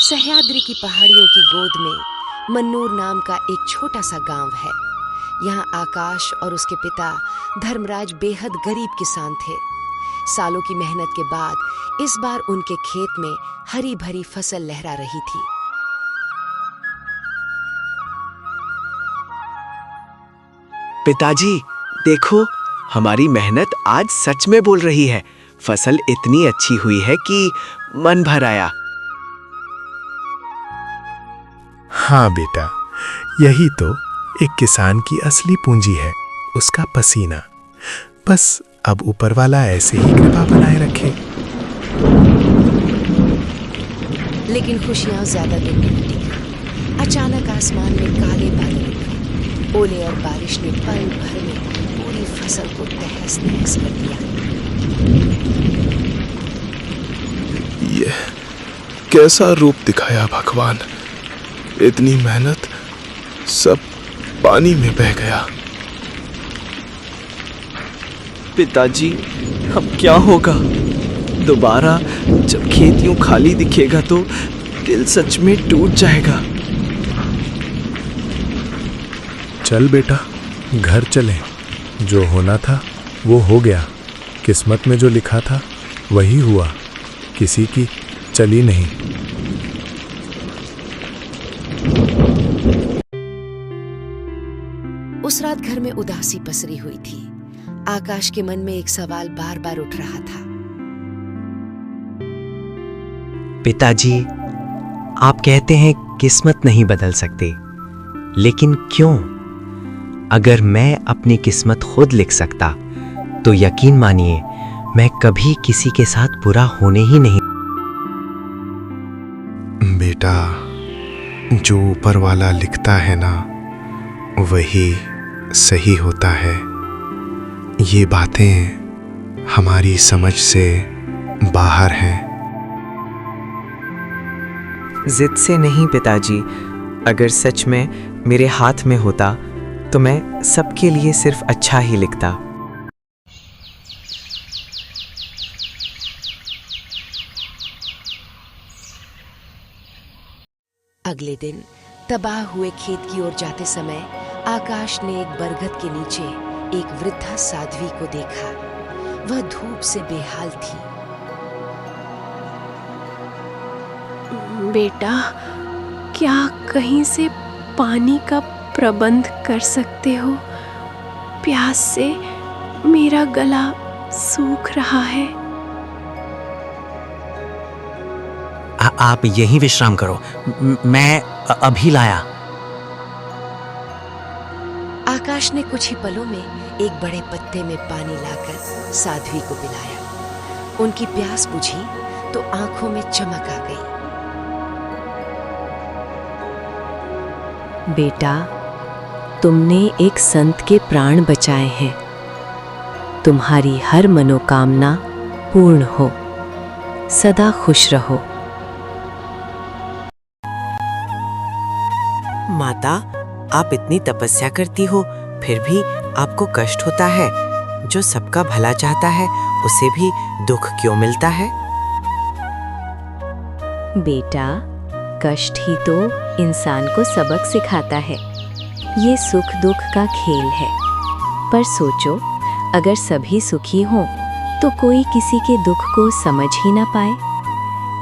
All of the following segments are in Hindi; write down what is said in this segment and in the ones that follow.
सह्याद्री की पहाड़ियों की गोद में मन्नूर नाम का एक छोटा सा गांव है। यहाँ आकाश और उसके पिता धर्मराज बेहद गरीब किसान थे। सालों की मेहनत के बाद इस बार उनके खेत में हरी भरी फसल लहरा रही थी। पिताजी, देखो, हमारी मेहनत आज सच में बोल रही है। फसल इतनी अच्छी हुई है कि मन भर आया। हाँ बेटा, यही तो एक किसान की असली पूंजी है, उसका पसीना। बस अब ऊपर वाला ऐसे ही कृपा बनाए रखे। लेकिन खुशियां ज्यादा दिन नहीं टिकी। अचानक आसमान में काले बादल उठे। ओले और बारिश ने पल भर में पूरी फसल को तहस नहस कर दिया। ये कैसा रूप दिखाया भगवान! इतनी मेहनत सब पानी में बह गया। पिताजी, अब क्या होगा? दोबारा जब खेत यूं खाली दिखेगा तो दिल सच में टूट जाएगा। चल बेटा, घर चलें। जो होना था वो हो गया। किस्मत में जो लिखा था वही हुआ, किसी की चली नहीं। उस रात घर में उदासी पसरी हुई थी। आकाश के मन में एक सवाल बार बार उठ रहा था। पिताजी, आप कहते हैं किस्मत नहीं बदल सकते, लेकिन क्यों? अगर मैं अपनी किस्मत खुद लिख सकता तो यकीन मानिए मैं कभी किसी के साथ बुरा होने ही नहीं। बेटा, जो ऊपर वाला लिखता है ना, वही सही होता है। ये बातें हमारी समझ से बाहर हैं। जिद से नहीं पिताजी, अगर सच में मेरे हाथ में होता तो मैं सबके लिए सिर्फ अच्छा ही लिखता। अगले दिन तबाह हुए खेत की ओर जाते समय आकाश ने एक बरगद के नीचे एक वृद्धा साध्वी को देखा। वह धूप से बेहाल थी। बेटा, क्या कहीं से पानी का प्रबंध कर सकते हो? प्यास से मेरा गला सूख रहा है। आप यहीं विश्राम करो, मैं अभी लाया। आकाश ने कुछ ही पलों में एक बड़े पत्ते में पानी लाकर साध्वी को पिलाया। उनकी प्यास बुझी तो आंखों में चमक आ गई। बेटा, तुमने एक संत के प्राण बचाए हैं। तुम्हारी हर मनोकामना पूर्ण हो। सदा खुश रहो। माता, आप इतनी तपस्या करती हो, फिर भी आपको कष्ट होता है। जो सबका भला चाहता है उसे भी दुख क्यों मिलता है? बेटा, कष्ट ही तो इंसान को सबक सिखाता है। ये सुख दुख का खेल है। पर सोचो, अगर सभी सुखी हों तो कोई किसी के दुख को समझ ही ना पाए।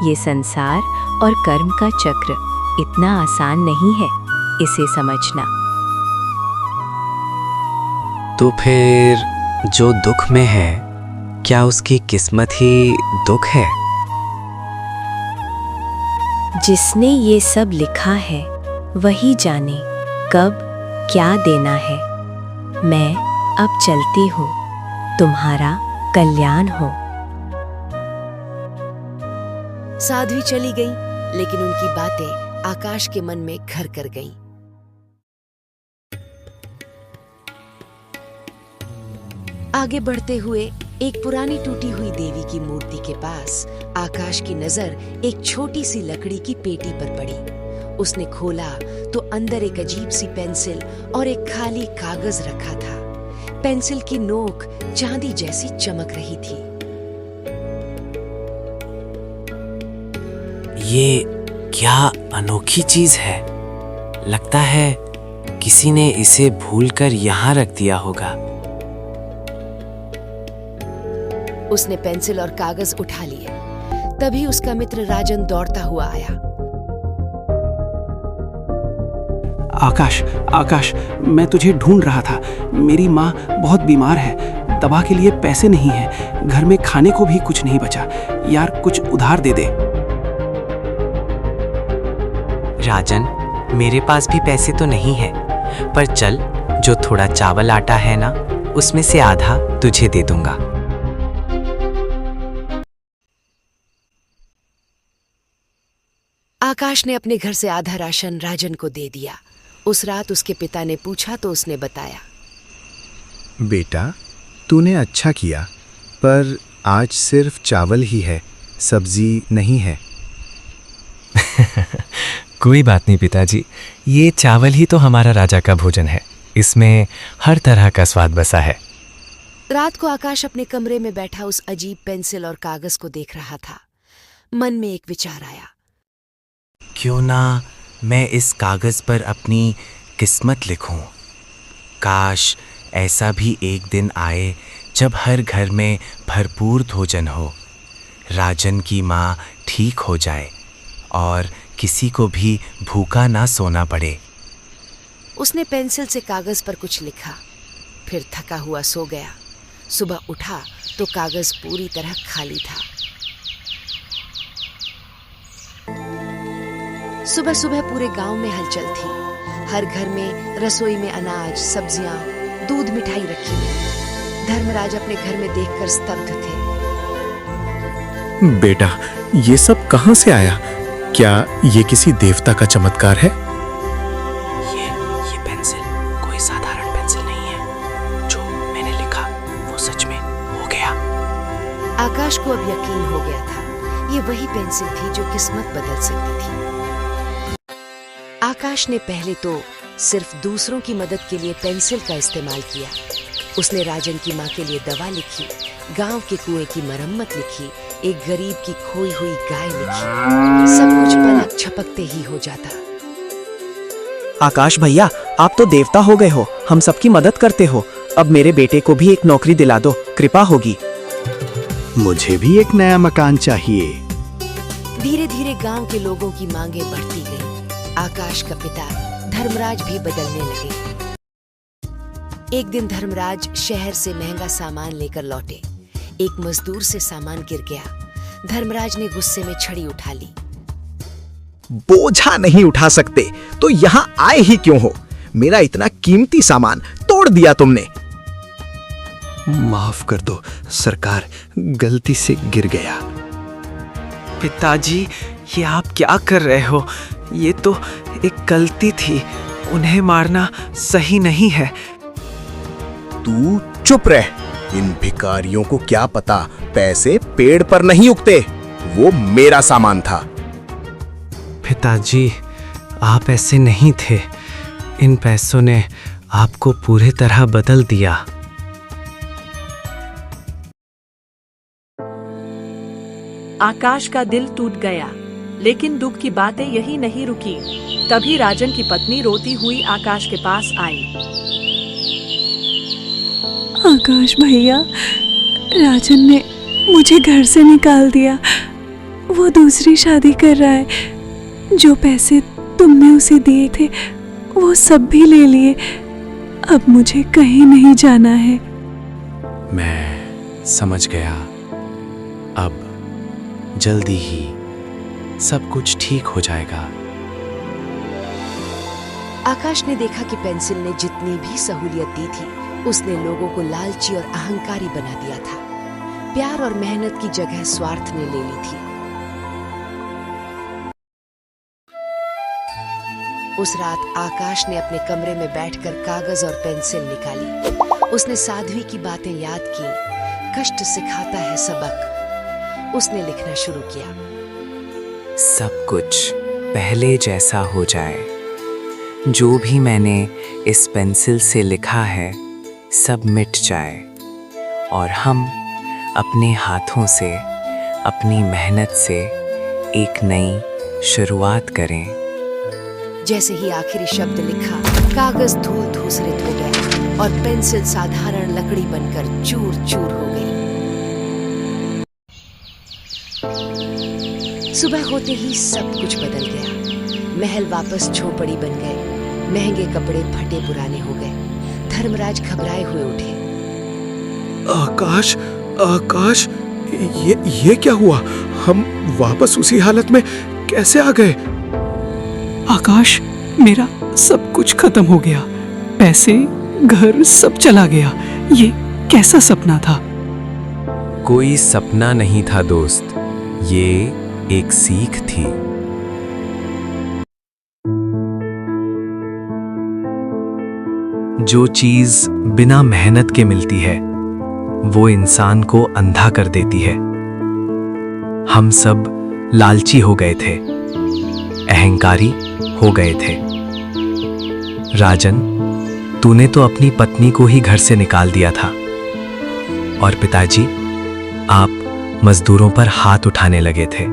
ये संसार और कर्म का चक्र इतना आसान नहीं है इसे समझना। तो फिर जो दुख में है, क्या उसकी किस्मत ही दुख है? जिसने ये सब लिखा है वही जाने कब क्या देना है। मैं अब चलती हूँ। तुम्हारा कल्याण हो। साध्वी चली गई, लेकिन उनकी बातें आकाश के मन में घर कर गईं। आगे बढ़ते हुए एक पुरानी टूटी हुई देवी की मूर्ति के पास आकाश की नजर एक छोटी सी लकड़ी की पेटी पर पड़ी। उसने खोला तो अंदर एक अजीब सी पेंसिल और एक खाली कागज रखा था। पेंसिल की नोक चांदी जैसी चमक रही थी। ये क्या अनोखी चीज है। लगता है किसी ने इसे भूलकर यहाँ रख दिया होगा। उसने पेंसिल और कागज उठा लिए। तभी उसका मित्र राजन दौड़ता हुआ आया। आकाश, आकाश, मैं तुझे ढूंढ रहा था। मेरी माँ बहुत बीमार है, दवा के लिए पैसे नहीं है, घर में खाने को भी कुछ नहीं बचा। यार कुछ उधार दे दे। राजन, मेरे पास भी पैसे तो नहीं है, पर चल, जो थोड़ा चावल आटा है ना, उसमें से आधा तुझे दे दूंगा। आकाश ने अपने घर से आधा राशन राजन को दे दिया। उस रात उसके पिता ने पूछा तो उसने बताया। बेटा, तूने अच्छा किया, पर आज सिर्फ चावल ही है, सब्जी नहीं है। कोई बात नहीं पिताजी, ये चावल ही तो हमारा राजा का भोजन है, इसमें हर तरह का स्वाद बसा है। रात को आकाश अपने कमरे में बैठा उस अजीब पेंसिल और कागज को देख रहा था। मन में एक विचार आया। क्यों ना मैं इस कागज पर अपनी किस्मत लिखूं। काश ऐसा भी एक दिन आए जब हर घर में भरपूर भोजन हो, राजन की माँ ठीक हो जाए और किसी को भी भूखा ना सोना पड़े। उसने पेंसिल से कागज पर कुछ लिखा, फिर थका हुआ सो गया। सुबह उठा तो कागज पूरी तरह खाली था। सुबह सुबह पूरे गांव में हलचल थी। हर घर में रसोई में अनाज, सब्जियां, दूध, मिठाई रखी हुई। धर्मराज अपने घर में देखकर स्तब्ध थे। बेटा, ये सब कहाँ से आया? क्या ये किसी देवता का चमत्कार है? ये पेंसिल कोई साधारण पेंसिल नहीं है। जो मैंने लिखा वो सच में हो गया। आकाश को अब यकीन हो गया था, ये वही पेंसिल थी जो किस्मत बदल सकती थी। आकाश ने पहले तो सिर्फ दूसरों की मदद के लिए पेंसिल का इस्तेमाल किया। उसने राजन की माँ के लिए दवा लिखी, गांव के कुएं की मरम्मत लिखी, एक गरीब की खोई हुई गाय लिखी। सब कुछ पलक झपकते ही हो जाता। आकाश भैया, आप तो देवता हो गए हो, हम सबकी मदद करते हो। अब मेरे बेटे को भी एक नौकरी दिला दो, कृपा होगी। मुझे भी एक नया मकान चाहिए। धीरे धीरे गांव के लोगों की मांगे बढ़ती गईं। आकाश का पिता धर्मराज भी बदलने लगे। एक दिन धर्मराज शहर से महंगा सामान लेकर लौटे। एक मजदूर से सामान गिर गया। धर्मराज ने गुस्से में छड़ी उठा ली। बोझा नहीं उठा सकते तो यहाँ आए ही क्यों हो? मेरा इतना कीमती सामान तोड़ दिया तुमने। माफ कर दो सरकार, गलती से गिर गया। पिताजी, ये आप क्या कर रहे हो? ये तो एक गलती थी, उन्हें मारना सही नहीं है। तू चुप रह। इन भिखारियों को क्या पता पैसे पेड़ पर नहीं उगते। वो मेरा सामान था। पिताजी, आप ऐसे नहीं थे। इन पैसों ने आपको पूरी तरह बदल दिया। आकाश का दिल टूट गया, लेकिन दुख की बातें यही नहीं रुकी। तभी राजन की पत्नी रोती हुई आकाश के पास आई। आकाश भैया, राजन ने मुझे घर से निकाल दिया। वो दूसरी शादी कर रहा है। जो पैसे तुमने उसे दिए थे वो सब भी ले लिए। अब मुझे कहीं नहीं जाना है। मैं समझ गया। अब जल्दी ही सब कुछ ठीक हो जाएगा। आकाश ने देखा कि पेंसिल ने जितनी भी सहूलियत दी थी, उसने लोगों को लालची और अहंकारी बना दिया था। प्यार और मेहनत की जगह स्वार्थ ने ले ली थी। उस रात आकाश ने अपने कमरे में बैठकर कागज और पेंसिल निकाली। उसने साध्वी की बातें याद की। कष्ट सिखाता है सबक। उसने लिखना शुरू किया। सब कुछ पहले जैसा हो जाए। जो भी मैंने इस पेंसिल से लिखा है सब मिट जाए और हम अपने हाथों से, अपनी मेहनत से एक नई शुरुआत करें। जैसे ही आखिरी शब्द लिखा, कागज धूल धूसरित हो गया और पेंसिल साधारण लकड़ी बनकर चूर चूर हो गई। सुबह होते ही सब कुछ बदल गया। महल वापस झोपड़ी बन गए। महंगे कपड़े फटे पुराने हो गए। धर्मराज घबराए हुए उठे। आकाश, आकाश, ये क्या हुआ? हम वापस उसी हालत में कैसे आ गए? आकाश, मेरा सब कुछ खत्म हो गया। पैसे, घर, सब चला गया। ये कैसा सपना था? कोई सपना नहीं था दोस्त, ये एक सीख थी। जो चीज बिना मेहनत के मिलती है वो इंसान को अंधा कर देती है। हम सब लालची हो गए थे, अहंकारी हो गए थे। राजन, तूने तो अपनी पत्नी को ही घर से निकाल दिया था और पिताजी, आप मजदूरों पर हाथ उठाने लगे थे।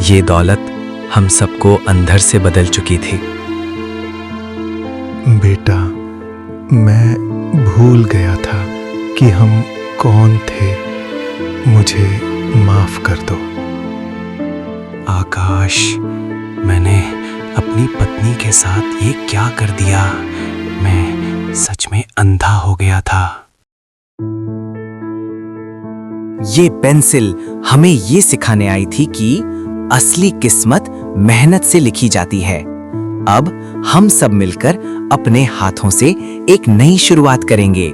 ये दौलत हम सबको अंधर से बदल चुकी थी। बेटा, मैं भूल गया था कि हम कौन थे। मुझे माफ कर दो। आकाश, मैंने अपनी पत्नी के साथ ये क्या कर दिया? मैं सच में अंधा हो गया था। ये पेंसिल हमें ये सिखाने आई थी कि असली किस्मत मेहनत से लिखी जाती है। अब हम सब मिलकर अपने हाथों से एक नई शुरुआत करेंगे,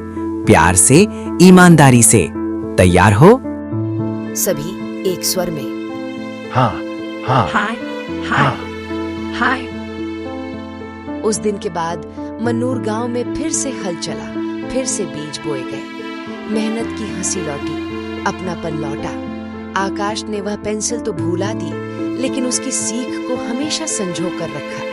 प्यार से, ईमानदारी से। तैयार हो? सभी एक स्वर में हाँ, हाँ, हाय हाय हाय। उस दिन के बाद मन्नूर गांव में फिर से हल चला, फिर से बीज बोए गए। मेहनत की हंसी लौटी, अपनापन लौटा। आकाश ने वह पेंसिल तो भूला दी, लेकिन उसकी सीख को हमेशा संजो कर रखा।